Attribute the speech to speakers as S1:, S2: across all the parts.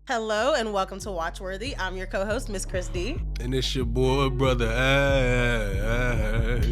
S1: Hello and welcome to Watchworthy. I'm your co-host, Miss Chris D.
S2: And it's your boy, brother Ash.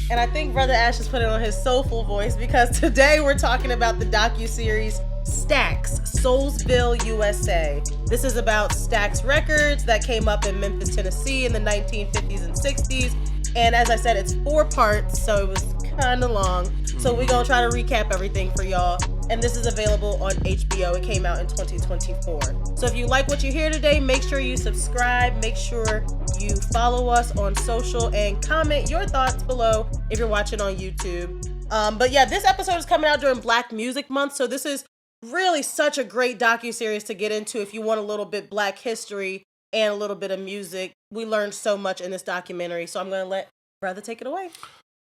S1: And I think Brother Ash has put it on his soulful voice because today we're talking about the docuseries STAX, Soulsville, U.S.A. This is about STAX Records that came up in Memphis, Tennessee in the 1950s and 60s. And as I said, it's 4 parts, so it was kind of long. So we're going to try to recap everything for y'all. And this is available on HBO. It came out in 2024. So if you like what you hear today, make sure you subscribe. Make sure you follow us on social and comment your thoughts below if you're watching on YouTube. But yeah, this episode is coming out during Black Music Month. So this is really such a great docuseries to get into if you want a little bit Black history and a little bit of music. We learned so much in this documentary. So I'm going to let Brother take it away.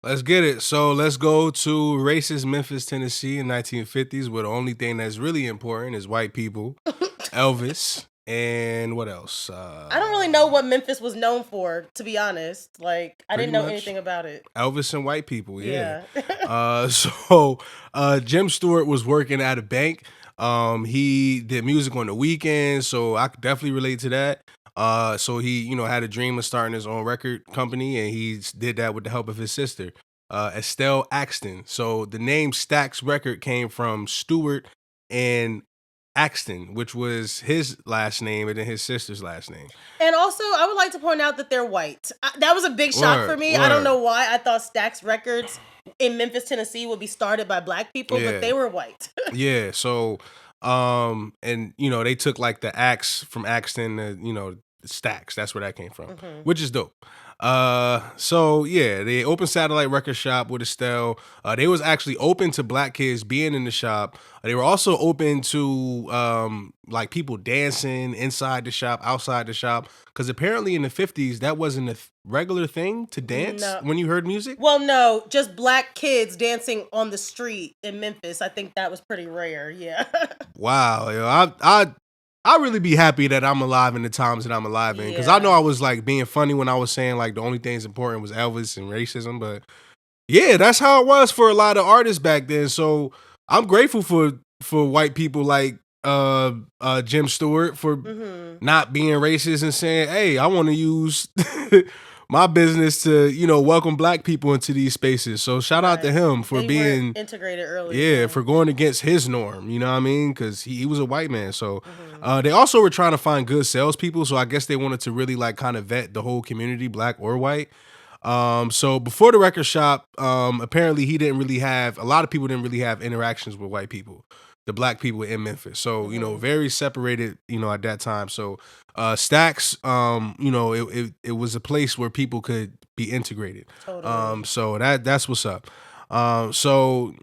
S2: Let's get it. So let's go to racist Memphis, Tennessee in 1950s, where the only thing that's really important is white people, Elvis, and what else?
S1: I don't really know what Memphis was known for, to be honest. Like, I didn't know
S2: much
S1: anything about it.
S2: Elvis and white people, yeah.
S1: Yeah.
S2: Jim Stewart was working at a bank. He did music on the weekends, so I could definitely relate to that. So he, had a dream of starting his own record company, and he did that with the help of his sister, Estelle Axton. So the name STAX Record came from Stewart and Axton, which was his last name and then his sister's last name.
S1: And also, I would like to point out that they're white. That was a big shock for me. I don't know why. I thought STAX Records in Memphis, Tennessee would be started by Black people, but they were white.
S2: Yeah, so and they took like the axe from Axton to STAX. That's where that came from, which is dope. So yeah, they opened Satellite Record Shop with Estelle. They was actually open to Black kids being in the shop. They were also open to like people dancing inside the shop, outside the shop, because apparently in the 50s that wasn't a regular thing to dance when you heard music.
S1: Well, no, just Black kids dancing on the street in Memphis. I think that was pretty rare. Yeah.
S2: Wow, I really be happy that I'm alive in the times that I'm alive in, because I know I was like being funny when I was saying like the only things important was Elvis and racism, but yeah, that's how it was for a lot of artists back then. So I'm grateful for white people like Jim Stewart for not being racist and saying, hey, I want to use my business to welcome Black people into these spaces. So shout out to him for being
S1: integrated early.
S2: Yeah, for going against his norm, you know what I mean? Because he was a white man. So they also were trying to find good salespeople. So I guess they wanted to really like kind of vet the whole community, Black or white. So before the record shop, apparently a lot of people didn't really have interactions with white people, the Black people in Memphis. So, very separated, at that time. So STAX, it was a place where people could be integrated.
S1: Totally.
S2: So that's what's up. So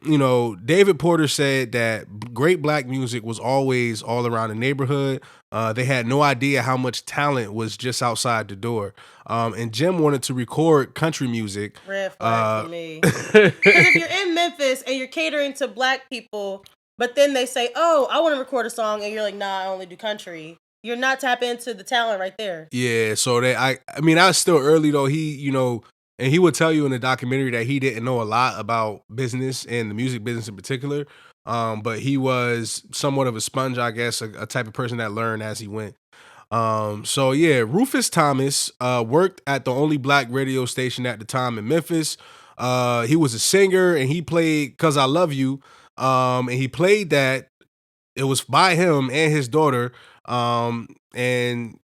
S2: David Porter said that great Black music was always all around the neighborhood. They had no idea how much talent was just outside the door. And Jim wanted to record country music.
S1: Red flag for me. Because if you're in Memphis and you're catering to Black people, but then they say, oh, I want to record a song, and you're like, nah, I only do country. You're not tapping into the talent right there.
S2: Yeah, so I mean, I was still early though. He, and he would tell you in the documentary that he didn't know a lot about business and the music business in particular. But he was somewhat of a sponge, I guess, a type of person that learned as he went. So yeah, Rufus Thomas worked at the only Black radio station at the time in Memphis. He was a singer and he played "'Cause I Love You." And he played that. It was by him and his daughter. And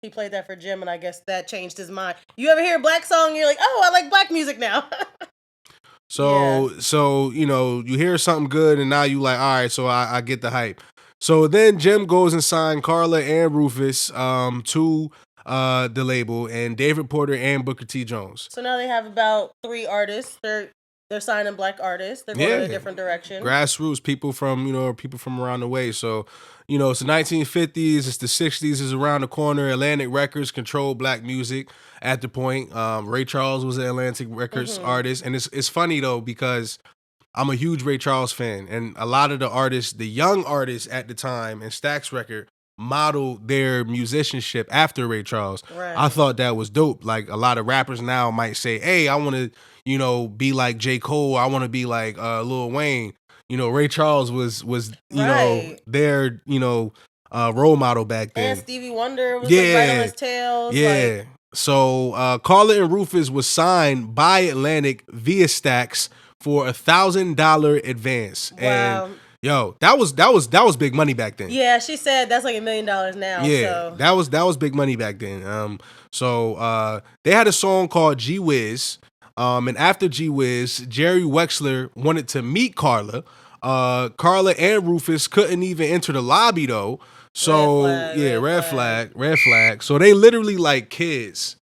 S1: he played that for Jim, and I guess that changed his mind. You ever hear a Black song and you're like, oh, I like Black music now.
S2: So you hear something good and now you like, all right, so I get the hype. So then Jim goes and signed Carla and Rufus to the label, and David Porter and Booker T. Jones.
S1: So now they have about 3 artists. They're signing Black artists. They're going in a different direction.
S2: Grassroots people from around the way. So, it's the 1950s, it's the 60s is around the corner. Atlantic Records controlled Black music at the point. Ray Charles was an Atlantic Records artist. And it's funny though, because I'm a huge Ray Charles fan. And a lot of the artists, the young artists at the time in Stax Record, modeled their musicianship after Ray Charles.
S1: Right.
S2: I thought that was dope. Like a lot of rappers now might say, hey, I want to, be like J. Cole. I want to be like Lil Wayne. Ray Charles was their, role model back then.
S1: And Stevie Wonder was like right on
S2: Yeah,
S1: his tails.
S2: yeah.
S1: Like,
S2: So Carla and Rufus was signed by Atlantic via STAX for $1,000 advance.
S1: wow.
S2: And yo, that was big money back then.
S1: Yeah, she said that's like $1 million now.
S2: Yeah,
S1: So
S2: that was big money back then. So they had a song called G Wiz. And after G Wiz, Jerry Wexler wanted to meet Carla. Carla and Rufus couldn't even enter the lobby though. So red flag. So they literally like kids.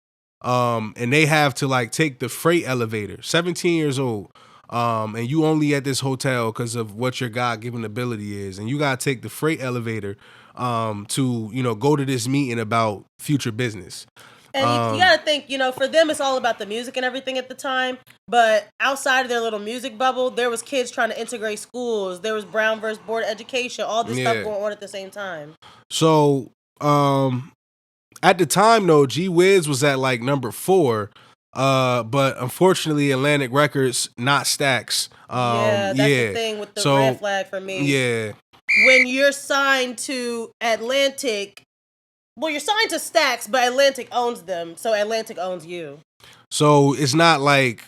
S2: And they have to like take the freight elevator, 17 years old. And you only at this hotel because of what your God-given ability is. And you gotta take the freight elevator to, go to this meeting about future business.
S1: And you got to think, for them, it's all about the music and everything at the time. But outside of their little music bubble, there was kids trying to integrate schools. There was Brown versus Board of Education. All this stuff going on at the same time.
S2: So, at the time, though, G Wiz was at like number 4. But unfortunately, Atlantic Records, not STAX.
S1: That's the thing with the red flag for me.
S2: Yeah.
S1: When you're signed to Atlantic... Well, you're signed to STAX, but Atlantic owns them, so Atlantic owns you.
S2: So it's not like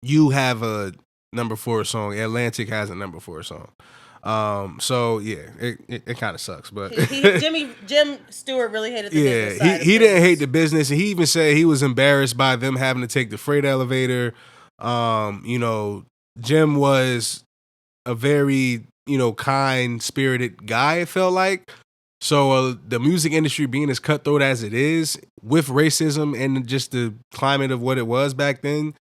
S2: you have a number 4 song. Atlantic has a number 4 song. So yeah, it kind of sucks, but
S1: Jim Stewart really hated the business side
S2: he didn't hate the business, and he even said he was embarrassed by them having to take the freight elevator. Jim was a very kind spirited guy. It felt like. So the music industry being as cutthroat as it is, with racism and just the climate of what it was back then,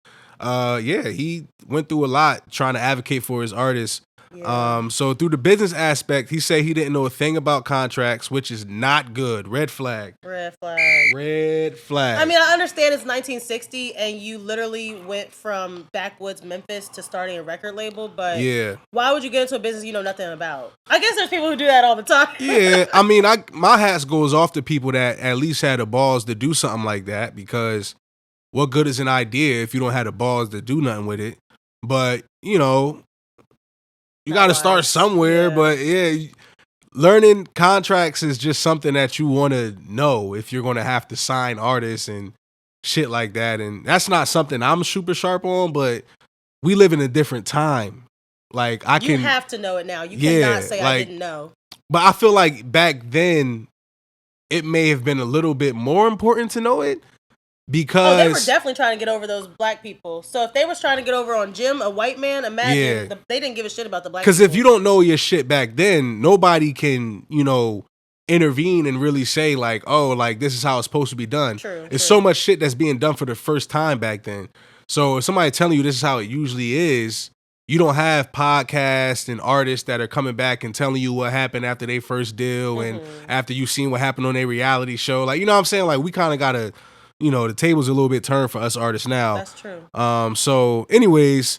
S2: he went through a lot trying to advocate for his artists. Yeah. So through the business aspect, he said he didn't know a thing about contracts, which is not good. Red flag.
S1: Red flag.
S2: Red flag.
S1: I mean, I understand it's 1960 and you literally went from backwoods Memphis to starting a record label, but why would you get into a business you know nothing about? I guess there's people who do that all the time.
S2: Yeah, I mean, my hat goes off to people that at least had the balls to do something like that, because what good is an idea if you don't have the balls to do nothing with it? But, you got to start somewhere, but learning contracts is just something that you want to know if you're going to have to sign artists and shit like that. And that's not something I'm super sharp on, but we live in a different time. Like you
S1: have to know it now. You cannot say I didn't know.
S2: But I feel like back then it may have been a little bit more important to know it. Because
S1: they were definitely trying to get over those black people. So if they was trying to get over on Jim, a white man, imagine they didn't give a shit about the black people.
S2: Because if you don't know your shit back then, nobody can, intervene and really say like, oh, like this is how it's supposed to be done. It's so much shit that's being done for the first time back then. So if somebody telling you this is how it usually is, you don't have podcasts and artists that are coming back and telling you what happened after their first deal and after you've seen what happened on their reality show. Like, you know what I'm saying? Like, we kind of got to... the table's a little bit turned for us artists now.
S1: That's true.
S2: So anyways,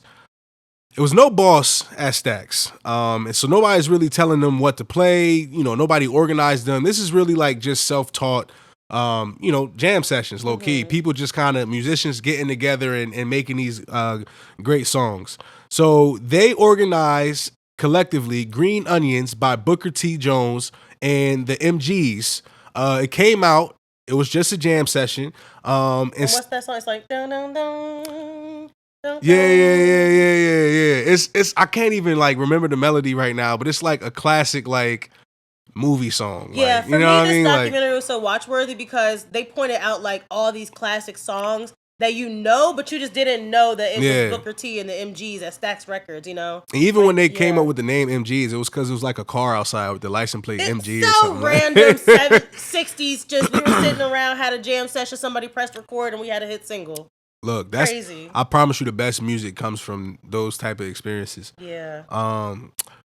S2: it was no boss at STAX. And so nobody's really telling them what to play. Nobody organized them. This is really like just self-taught, jam sessions, low key. People just kind of musicians getting together and making these great songs. So they organized collectively Green Onions by Booker T. Jones and the MGs. It came out. It was just a jam session. And
S1: what's that song? It's like dun dun dun.
S2: Yeah. It's I can't even like remember the melody right now, but it's like a classic like movie song.
S1: Yeah,
S2: like,
S1: for me, this documentary was so watchworthy because they pointed out like all these classic songs that but you just didn't know that it was Booker T and the MGs at Stax Records, And
S2: even when they came up with the name MGs, it was because it was like a car outside with the license plate MG
S1: so
S2: or something.
S1: Random, 60s, just we were sitting around, had a jam session, somebody pressed record, and we had a hit single.
S2: Look, that's
S1: crazy.
S2: I promise you the best music comes from those type of experiences.
S1: Yeah.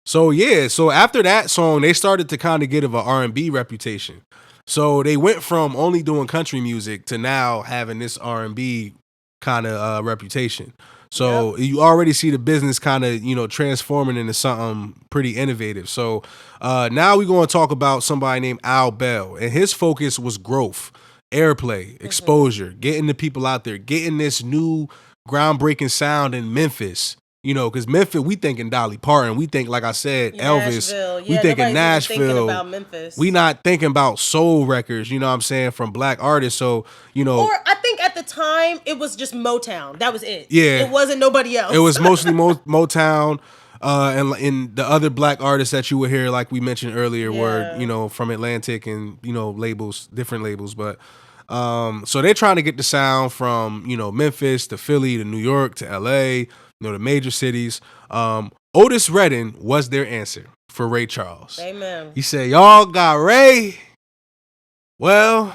S2: So after that song, they started to kind of get of an R&B reputation. So they went from only doing country music to now having this R&B kind of reputation. So you already see the business kind of, transforming into something pretty innovative. So now we're going to talk about somebody named Al Bell, and his focus was growth, airplay, exposure, getting the people out there, getting this new groundbreaking sound in Memphis. You know, because Memphis, we thinking Dolly Parton, we think, like I said, Elvis,
S1: Nashville.
S2: we
S1: Yeah,
S2: thinking
S1: nobody's even thinking
S2: Nashville.
S1: about Memphis.
S2: We not thinking about soul records, you know what I'm saying, from black artists. So, you know,
S1: Or I think at the time it was just Motown. That was it.
S2: Yeah.
S1: It wasn't nobody else.
S2: it was mostly Motown, and the other black artists that you would hear, like we mentioned earlier, were,
S1: Yeah.
S2: you know, from Atlantic and, you know, labels, different labels. But so they're trying to get the sound from, you know, Memphis to Philly to New York to LA, you know, the major cities. Otis Redding was their answer for Ray Charles.
S1: Amen.
S2: He said, "Y'all got Ray? Well,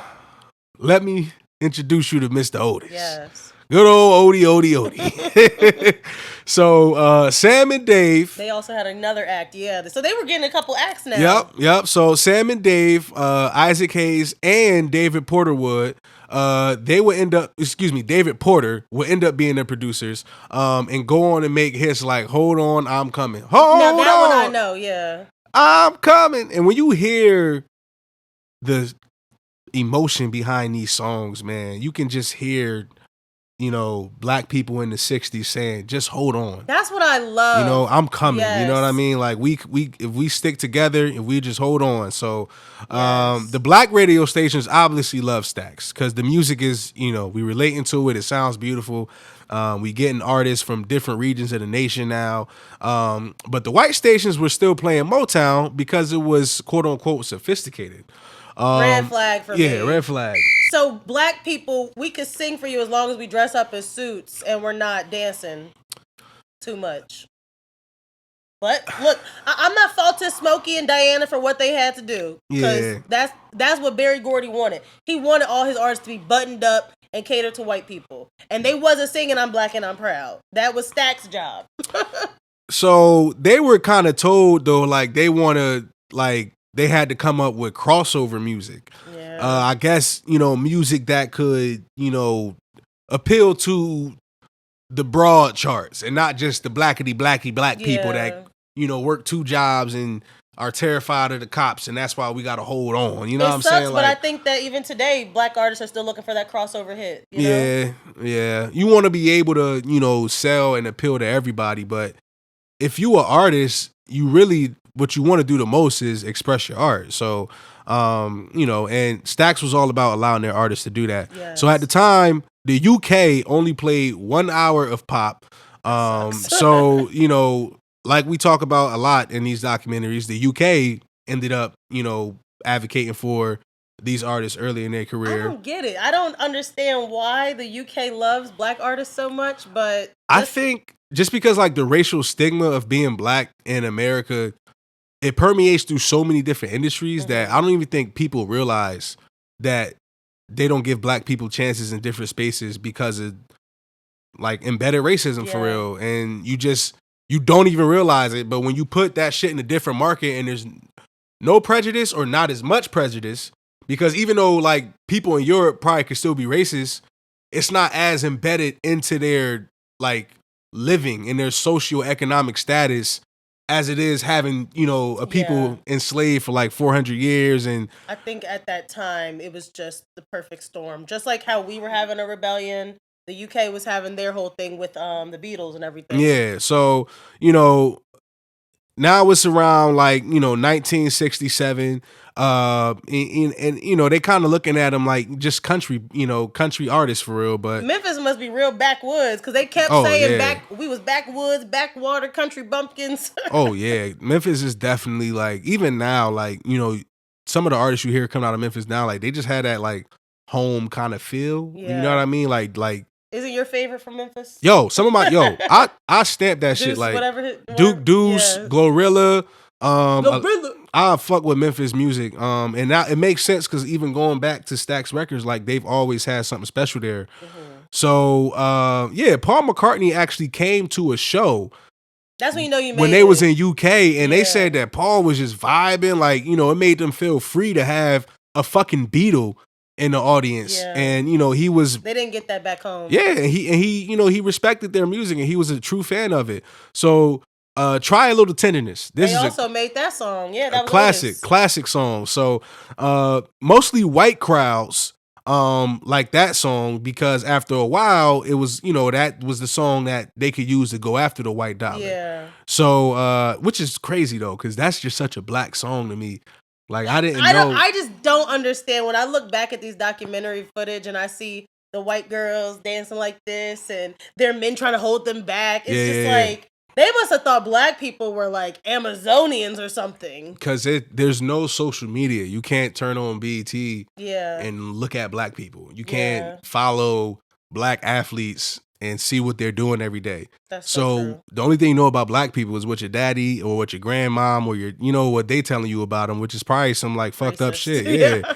S2: let me introduce you to Mr. Otis."
S1: Yes.
S2: Good old Odie. So Sam and Dave.
S1: They also had another act, yeah. So they were getting a couple acts now.
S2: Yep. So Sam and Dave, Isaac Hayes, and David Porter David Porter would end up being the producers, and go on and make hits like "Hold On, I'm Coming." Hold
S1: Now that
S2: on,
S1: one I know, yeah.
S2: I'm coming. And when you hear the emotion behind these songs, man, you can just hear, you know, black people in the 60s saying, just hold on.
S1: That's what I love.
S2: You know, I'm coming.
S1: Yes.
S2: You know what I mean? Like we if we stick together, if we just hold on. So
S1: Yes.
S2: the black radio stations obviously love STAX because the music is, you know, we relating to it. It sounds beautiful. We getting artists from different regions of the nation now. But the white stations were still playing Motown because it was quote unquote sophisticated.
S1: Red flag for me.
S2: Yeah, red flag.
S1: So black people, we could sing for you as long as we dress up as suits and we're not dancing too much. But look, I'm not faulting Smokey and Diana for what they had to do. Because that's what Berry Gordy wanted. He wanted all his artists to be buttoned up and cater to white people. And they wasn't singing "I'm Black and I'm Proud." That was STAX's job.
S2: So they were kind of told though, like they had to come up with crossover music.
S1: Yeah.
S2: I guess, you know, music that could, you know, appeal to the broad charts and not just the black people that, you know, work two jobs and are terrified of the cops, and that's why we got to hold on. You know what I'm saying?
S1: But I think that even today, black artists are still looking for that crossover hit. You know?
S2: Yeah. You want to be able to, you know, sell and appeal to everybody, but if you are artist, you really, what you want to do the most is express your art. So, you know, and STAX was all about allowing their artists to do that.
S1: Yes.
S2: So at the time, the UK only played 1 hour of pop. So, you know, like we talk about a lot in these documentaries, the UK ended up, you know, advocating for these artists early in their career.
S1: I don't get it. I don't understand why the UK loves black artists so much, but
S2: I think just because like the racial stigma of being black in America, it permeates through so many different industries that I don't even think people realize that they don't give black people chances in different spaces because of like embedded racism for real. And you don't even realize it. But when you put that shit in a different market and there's no prejudice or not as much prejudice, because even though like people in Europe probably could still be racist, it's not as embedded into their like living and their socioeconomic status as it is having, you know, a people enslaved for like 400 years. And
S1: I think at that time it was just the perfect storm. Just like how we were having a rebellion, the UK was having their whole thing with the Beatles and everything.
S2: Yeah, so, you know, now it's around like, you know, 1967. And you know, they kind of looking at them like just country, you know, country artists for real. But
S1: Memphis must be real backwoods because they kept saying we was backwoods, backwater, country bumpkins.
S2: Oh yeah, Memphis is definitely like, even now, like, you know, some of the artists you hear coming out of Memphis now, like they just had that like home kind of feel. You know what I mean? Like.
S1: Isn't your favorite from Memphis?
S2: Yo, some of my I stamped that shit like Deuce, Glorilla. I fuck with Memphis music. And now it makes sense because even going back to STAX Records, like they've always had something special there. So Paul McCartney actually came to a show.
S1: That's when you know you made
S2: when they was in UK, and they said that Paul was just vibing, like, you know, it made them feel free to have a fucking Beatle in the audience. And you know, they
S1: didn't get that back home.
S2: And he you know, he respected their music and he was a true fan of it. So Try a Little Tenderness.
S1: They also made that song. Yeah, that was
S2: classic song. So mostly white crowds like that song, because after a while it was, that was the song that they could use to go after the white dollar.
S1: Yeah.
S2: So which is crazy though, because that's just such a black song to me. Like I didn't know.
S1: I just don't understand when I look back at these documentary footage and I see the white girls dancing like this and their men trying to hold them back. It's just like they must have thought black people were like Amazonians or something.
S2: Because there's no social media. You can't turn on BET
S1: Yeah.
S2: and look at black people. You can't follow black athletes and see what they're doing every day.
S1: That's so true.
S2: The only thing you know about black people is what your daddy or what your grandmom or what they telling you about them, which is probably some like fucked up shit. Yeah.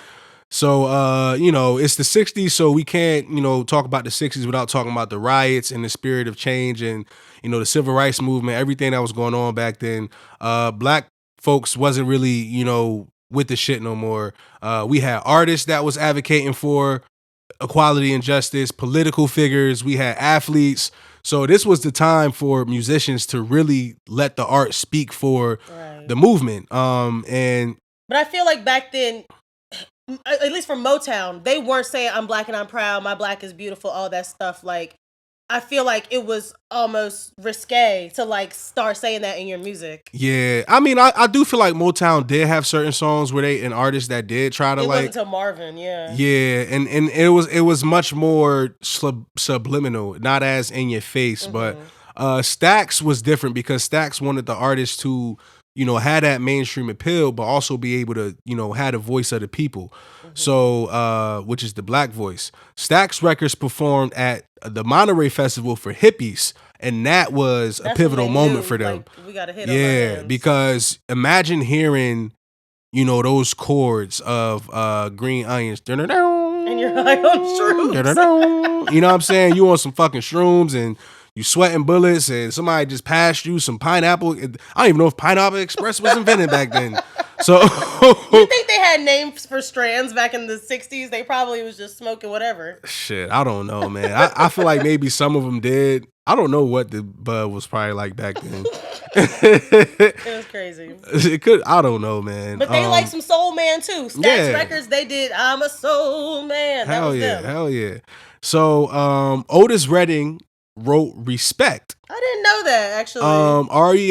S2: So, it's the 60s, so we can't, talk about the 60s without talking about the riots and the spirit of change and, the civil rights movement, everything that was going on back then. Black folks wasn't really, with the shit no more. We had artists that was advocating for equality and justice, political figures. We had athletes. So this was the time for musicians to really let the art speak for the movement.
S1: But I feel like back then, at least for Motown, they weren't saying I'm black and I'm proud, my black is beautiful, all that stuff. Like, I feel like it was almost risque to like start saying that in your music.
S2: Yeah, I mean, I do feel like Motown did have certain songs where an artist that did try to
S1: it wasn't until Marvin, yeah,
S2: and it was much more subliminal, not as in your face. But STAX was different because STAX wanted the artist to had that mainstream appeal, but also be able to, had a voice of the people. So, which is the black voice. Stax Records performed at the Monterey Festival for hippies, and that was a pivotal moment for them.
S1: Like, we got a hit on our hands.
S2: Because imagine hearing, those chords of Green Onions.
S1: And you're high on shrooms.
S2: You know what I'm saying? You on some fucking shrooms and you sweating bullets and somebody just passed you some pineapple. I don't even know if Pineapple Express was invented back then. So
S1: you think they had names for strands back in the 60s? They probably was just smoking whatever.
S2: Shit, I don't know, man. I feel like maybe some of them did. I don't know what the bud was probably like back then.
S1: It was crazy.
S2: It could. I don't know, man.
S1: But they like some Soul Man too. Stax Records, they did I'm a Soul Man. That was them.
S2: Hell yeah. So Otis Redding wrote Respect.
S1: I didn't know that, actually.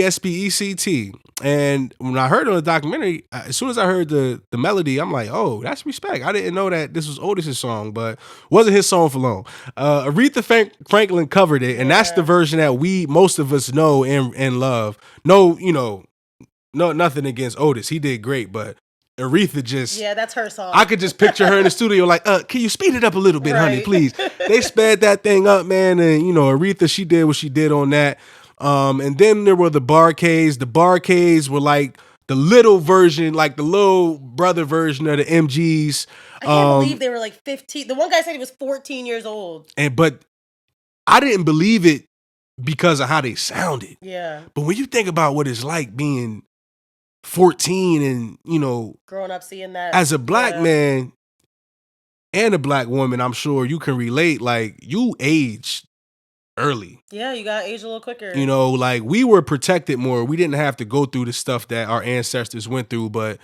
S2: Respect. And when I heard it on the documentary, as soon as I heard the melody, I'm like, oh, that's Respect. I didn't know that this was Otis's song, but wasn't his song for long. Aretha Franklin covered it, and that's the version that most of us know and love. No, nothing against Otis. He did great, but Aretha just...
S1: Yeah, that's her song.
S2: I could just picture her in the studio like, can you speed it up a little bit, honey, please? They sped that thing up, man, and, Aretha, she did what she did on that. And then there were the Bar-Kays. The Bar-Kays were like the little version, like the little brother version of the MGs.
S1: I can't believe they were like 15. The one guy said he was 14 years old.
S2: But I didn't believe it because of how they sounded.
S1: Yeah.
S2: But when you think about what it's like being 14 and,
S1: growing up seeing that.
S2: As a black man and a black woman, I'm sure you can relate. Like, you aged early.
S1: Yeah, you got aged a little quicker.
S2: Like, we were protected more. We didn't have to go through the stuff that our ancestors went through. But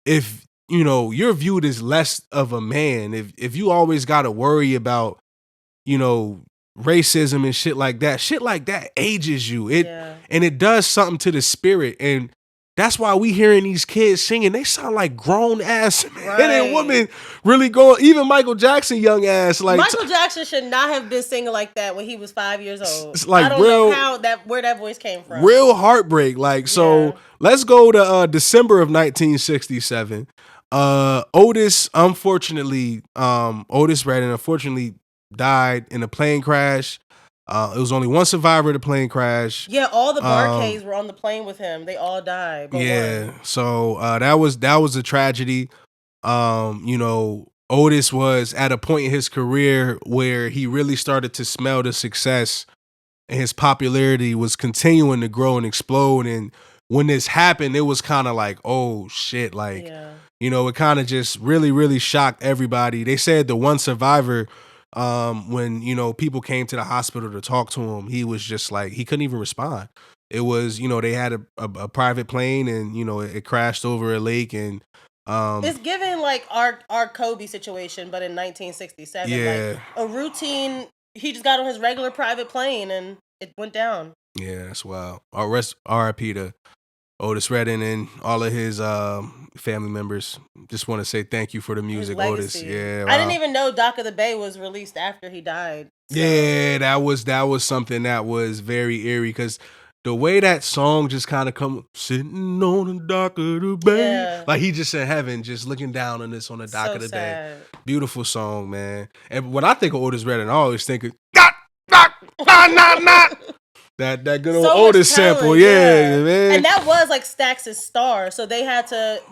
S2: if, you're viewed as less of a man, if you always got to worry about, racism and shit like that ages you. And it does something to the spirit. And that's why we hearing these kids singing. They sound like grown ass men and women really going. Even Michael Jackson, young ass. Like
S1: Michael Jackson should not have been singing like that when he was 5 years old.
S2: It's like
S1: I don't know where that voice came from.
S2: Real heartbreak. Like so. Let's go to December of 1967. Otis Redding unfortunately died in a plane crash. It was only one survivor of the plane crash.
S1: Yeah, all the Bar-Kays were on the plane with him. They all died.
S2: So that was a tragedy. Otis was at a point in his career where he really started to smell the success, and his popularity was continuing to grow and explode. And when this happened, it was kind of like, oh shit, like it kind of just really, really shocked everybody. They said the one survivor. When people came to the hospital to talk to him, he was just like, he couldn't even respond. It was, they had a private plane and, it crashed over a lake, and
S1: It's given like our Kobe situation, but in 1967,
S2: Yeah.
S1: like a routine. He just got on his regular private plane and it went down.
S2: Yeah, that's wild. R.I.P. to Otis Redding and all of his family members. Just want to say thank you for the
S1: His
S2: music, Otis.
S1: legacy.
S2: Yeah,
S1: I didn't
S2: wow.
S1: even know Dock of the Bay was released after he died. So.
S2: Yeah, that was something that was very eerie because the way that song just kind of come sitting on the dock of the bay,
S1: Yeah.
S2: like he just in heaven, just looking down on this on the dock
S1: So
S2: of the
S1: sad.
S2: bay. Beautiful song, man. And when I think of Otis Redding, I always think of that good old
S1: So much
S2: Otis sample,
S1: talent,
S2: yeah, man.
S1: And that was like Stax's star, so they had to,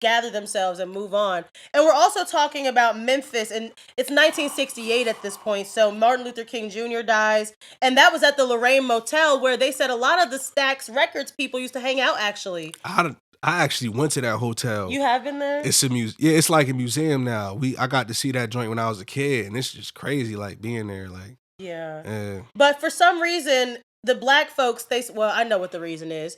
S1: gather themselves and move on. And we're also talking about Memphis, and it's 1968 at this point. So Martin Luther King Jr. dies, and that was at the Lorraine Motel where they said a lot of the Stax Records people used to hang out. Actually,
S2: I actually went to that hotel.
S1: You have been there?
S2: It's a yeah, it's like a museum now. I got to see that joint when I was a kid, and it's just crazy, like being there, like.
S1: Yeah. But for some reason, the black folks, I know what the reason is.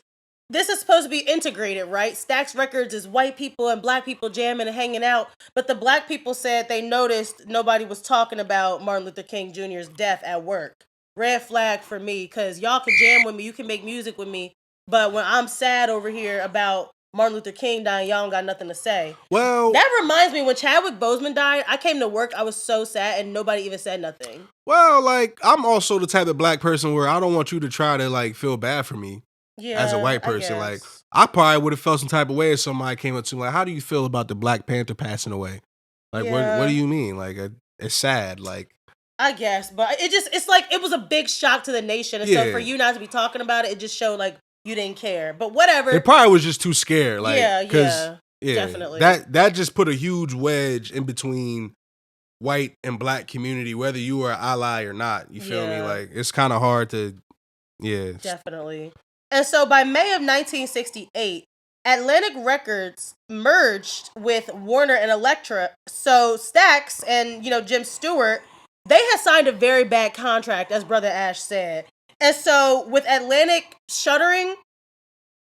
S1: This is supposed to be integrated, right? Stax Records is white people and black people jamming and hanging out. But the black people said they noticed nobody was talking about Martin Luther King Jr.'s death at work. Red flag for me, because y'all can jam with me, you can make music with me. But when I'm sad over here about Martin Luther King dying, y'all don't got nothing to say.
S2: Well,
S1: that reminds me, when Chadwick Boseman died, I came to work, I was so sad, and nobody even said nothing.
S2: Well, like, I'm also the type of black person where I don't want you to try to, like, feel bad for me as a white person. Like, I probably would have felt some type of way if somebody came up to me, like, how do you feel about the Black Panther passing away? Like, what do you mean? Like, it's sad, like.
S1: I guess, but it's like, it was a big shock to the nation. And so for you not to be talking about it, it just showed, like, you didn't care. But whatever.
S2: It probably was just too scared. Like,
S1: yeah, definitely.
S2: That just put a huge wedge in between white and black community, whether you were an ally or not. You feel me? Like, it's kind of hard to,
S1: Definitely. And so by May of 1968, Atlantic Records merged with Warner and Elektra. So Stax and, Jim Stewart, they had signed a very bad contract, as Brother Ash said. And so with Atlantic shuttering,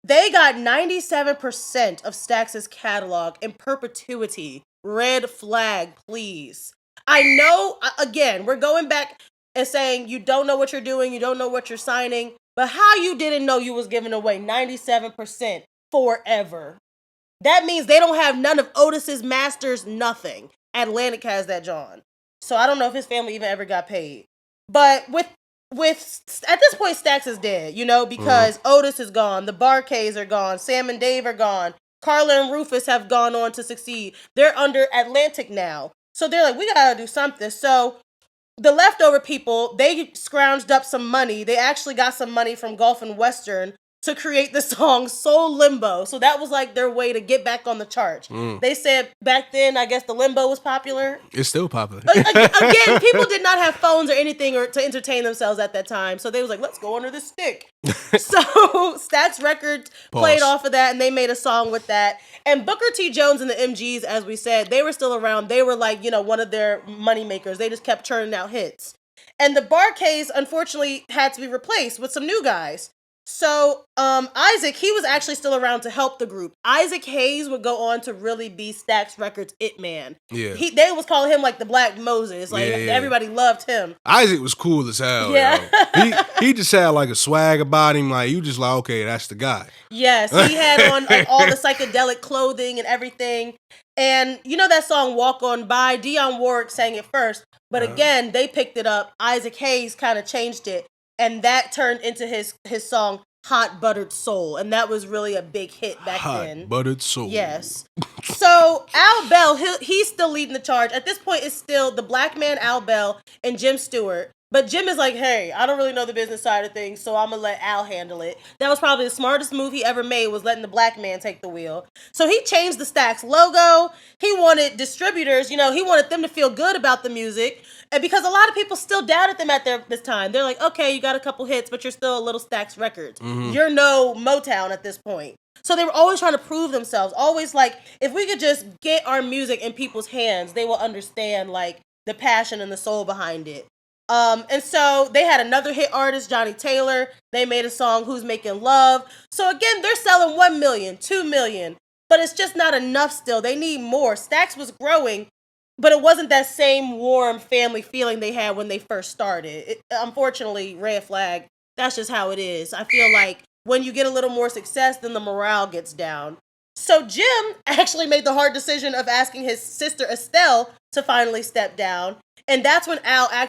S1: they got 97% of Stax's catalog in perpetuity. Red flag, please. I know, again, we're going back and saying you don't know what you're doing, you don't know what you're signing, but how you didn't know you was giving away 97% forever? That means they don't have none of Otis's masters, nothing. Atlantic has that, John. So I don't know if his family even ever got paid. But with at this point, Stax is dead, because Otis is gone, the Bar-Kays are gone, Sam and Dave are gone, Carla and Rufus have gone on to succeed. They're under Atlantic now. So they're like, we gotta do something. So the leftover people, they scrounged up some money. They actually got some money from Gulf and Western to create the song Soul Limbo. So that was like their way to get back on the charts. They said back then, I guess the limbo was popular.
S2: It's still popular.
S1: Again, people did not have phones or anything or to entertain themselves at that time. So they was like, let's go under the stick. So Stax Records played off of that, and they made a song with that. And Booker T. Jones and the MGs, as we said, they were still around. They were like, one of their money makers. They just kept churning out hits. And the Bar-Kays, unfortunately, had to be replaced with some new guys. So Isaac, he was actually still around to help the group. Isaac Hayes would go on to really be Stax Records' it man.
S2: Yeah.
S1: They was calling him like the Black Moses. Like everybody loved him.
S2: Isaac was cool as hell. Yeah. He just had like a swag about him. Like, you just like, okay, that's the guy.
S1: Yes, he had on like all the psychedelic clothing and everything. And that song Walk On By, Dionne Warwick sang it first. But again, they picked it up. Isaac Hayes kind of changed it. And that turned into his song Hot Buttered Soul. And that was really a big hit back then.
S2: Hot Buttered Soul.
S1: Yes. So Al Bell, he's still leading the charge. At this point, it's still the black man Al Bell and Jim Stewart. But Jim is like, hey, I don't really know the business side of things, so I'm going to let Al handle it. That was probably the smartest move he ever made, was letting the black man take the wheel. So he changed the Stax logo. He wanted distributors, he wanted them to feel good about the music. And because a lot of people still doubted them at this time. They're like, okay, you got a couple hits, but you're still a little Stax Records. You're no Motown at this point. So they were always trying to prove themselves. Always like, if we could just get our music in people's hands, they will understand like the passion and the soul behind it. And so they had another hit artist, Johnny Taylor. They made a song, Who's Making Love. So again, they're selling 1 million, 2 million. but it's just not enough still. They need more. STAX was growing, but it wasn't that same warm family feeling they had when they first started. Unfortunately, red flag, that's just how it is. I feel like when you get a little more success, then the morale gets down. So Jim actually made the hard decision of asking his sister Estelle to finally step down. And that's when Al